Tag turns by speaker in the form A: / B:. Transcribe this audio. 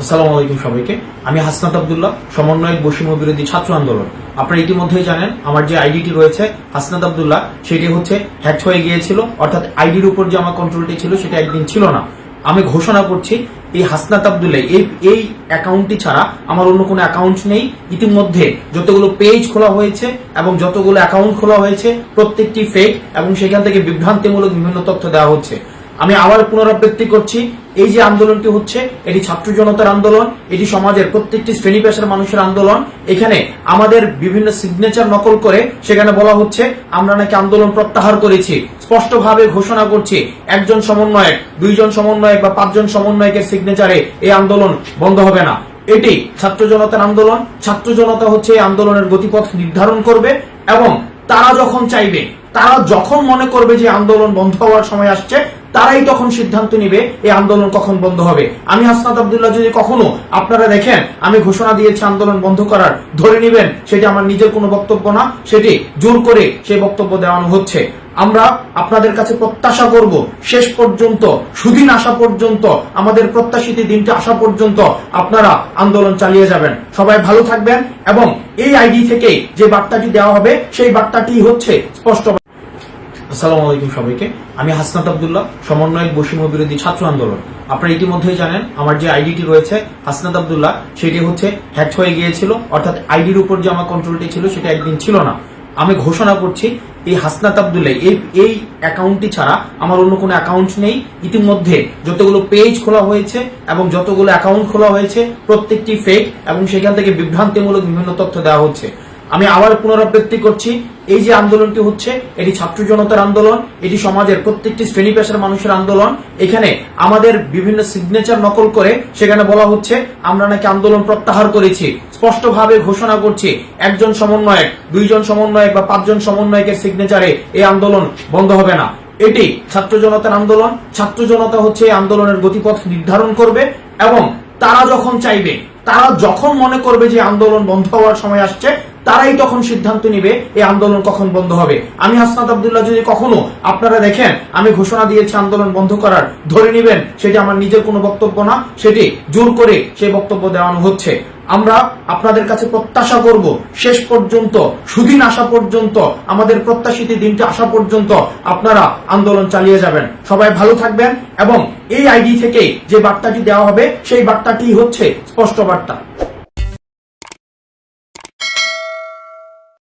A: আসসালামু আলাইকুম সবাইকে। আমি হাসনাত আব্দুল্লাহ, সমন্বয়ক বৈষম্য বিরোধী ছাত্র আন্দোলন। আপনারা ইতিমধ্যেই জানেন আমার যে আইডিটি রয়েছে হাসনাত আব্দুল্লাহ, সেটি হচ্ছে হ্যাক হয়ে গিয়েছিল, অর্থাৎ আইডির উপর যে আমার কন্ট্রোলটি ছিল সেটা একদিন ছিল না। আমি ঘোষণা করছি এই হাসনাত আব্দুল্লাহ এই অ্যাকাউন্টটি ছাড়া আমার অন্য কোনো অ্যাকাউন্ট নেই। ইতিমধ্যে যতগুলো পেজ খোলা হয়েছে এবং যতগুলো অ্যাকাউন্ট খোলা হয়েছে প্রত্যেকটি ফেক এবং সেখান থেকে বিভ্রান্তিমূলক বিভিন্ন তথ্য দেওয়া হচ্ছে। আমি আবার পুনরাবৃত্তি করছি, এই যে আন্দোলনটি হচ্ছে এটি ছাত্র জনতার আন্দোলন, এটি সমাজের প্রত্যেকটি শ্রেণী পেশার মানুষের আন্দোলন। এখানে আমাদের বিভিন্ন সিগনেচার নকল করে সেখানে বলা হচ্ছে আমরা নাকি আন্দোলন প্রত্যাহার করেছি। স্পষ্টভাবে ঘোষণা করছি, একজন সমন্বয়ক, দুইজন সমন্বয়ক বা পাঁচজন সমন্বয়কের সিগনেচারে এই আন্দোলন বন্ধ হবে না। এটি ছাত্র জনতার আন্দোলন। ছাত্র জনতা হচ্ছে এই আন্দোলনের গতিপথ নির্ধারণ করবে এবং তারা যখন চাইবে, তারা যখন মনে করবে যে আন্দোলন বন্ধ হওয়ার সময় আসছে, তারাই তখন সিদ্ধান্ত নিবে এই আন্দোলন কখন বন্ধ হবে। আমি হাসনাত আব্দুল্লাহ যদি কখনো আপনারা দেখেন আমি ঘোষণা দিয়েছি আন্দোলন বন্ধ করার, ধরে নেবেন সেটি আমার নিজের কোনো বক্তব্য না, সেটি জোর করে সেই বক্তব্য দেওয়ানো হচ্ছে। আমরা আপনাদের কাছে প্রত্যাশা করব শেষ পর্যন্ত, সুদিন আসা পর্যন্ত, আমাদের প্রত্যাশিত দিনটি আসা পর্যন্ত আপনারা আন্দোলন চালিয়ে যাবেন। সবাই ভালো থাকবেন এবং এই আইডি থেকে যে বার্তাটি দেওয়া হবে সেই বার্তাটি হচ্ছে স্পষ্ট। আসসালামু আলাইকুম সবাইকে। আমি হাসনাত আব্দুল্লাহ, সমন্বয়ক বৈষম্য বিরোধী ছাত্র আন্দোলন। আপনারা ইতিমধ্যেই জানেন আমার যে আইডিটি রয়েছে হাসনাত আব্দুল্লাহ, সেটি হচ্ছে হ্যাক হয়ে গিয়েছিল, অর্থাৎ আইডির উপর যে আমার কন্ট্রোলটি ছিল সেটা একদিন ছিল না। আমি ঘোষণা করছি এই হাসনাত আব্দুল্লাহ এই অ্যাকাউন্টটি ছাড়া আমার অন্য কোনো অ্যাকাউন্ট নেই। ইতিমধ্যে যতগুলো পেজ খোলা হয়েছে এবং যতগুলো অ্যাকাউন্ট খোলা হয়েছে প্রত্যেকটি ফেক এবং সেখান থেকে বিভ্রান্তিমূলক বিভিন্ন তথ্য দেওয়া হচ্ছে। আমি আবার পুনরাবৃত্তি করছি, এই যে আন্দোলনটি হচ্ছে এটি ছাত্র জনতার আন্দোলন, এটি সমাজের প্রত্যেকটি শ্রেণী পেশার মানুষের আন্দোলন। এখানে আমাদের বিভিন্ন সিগনেচার নকল করে সেখানে বলা হচ্ছে আমরা নাকি আন্দোলন প্রত্যাহার করেছি। স্পষ্টভাবে ঘোষণা করছি, একজন সমন্বয়ক, দুইজন সমন্বয়ক বা পাঁচজন সমন্বয়কের সিগনেচারে এই আন্দোলন বন্ধ হবে না। এটি ছাত্র জনতার আন্দোলন। ছাত্র জনতা হচ্ছে এই আন্দোলনের গতিপথ নির্ধারণ করবে এবং তারা যখন চাইবে, তারা যখন মনে করবে যে আন্দোলন বন্ধ হওয়ার সময় আসছে, তারাই তখন সিদ্ধান্ত নিবে এই আন্দোলন কখন বন্ধ হবে। আমি হাসনাত আব্দুল্লাহ যদি কখনো আপনারা দেখেন আমি ঘোষণা দিয়েছি আন্দোলন বন্ধ করার, ধরে নেবেন সেটি আমার নিজের কোনো বক্তব্য না, সেটি জোর করে সেই বক্তব্য দেওয়ানো হচ্ছে। আমরা আপনাদের কাছে প্রত্যাশা করব শেষ পর্যন্ত, সুদিন আসা পর্যন্ত, আমাদের প্রত্যাশিত দিনটি আসা পর্যন্ত আপনারা আন্দোলন চালিয়ে যাবেন। সবাই ভালো থাকবেন এবং এই আইডি থেকে যে বার্তাটি দেওয়া হবে সেই বার্তাটি হচ্ছে স্পষ্ট বার্তা।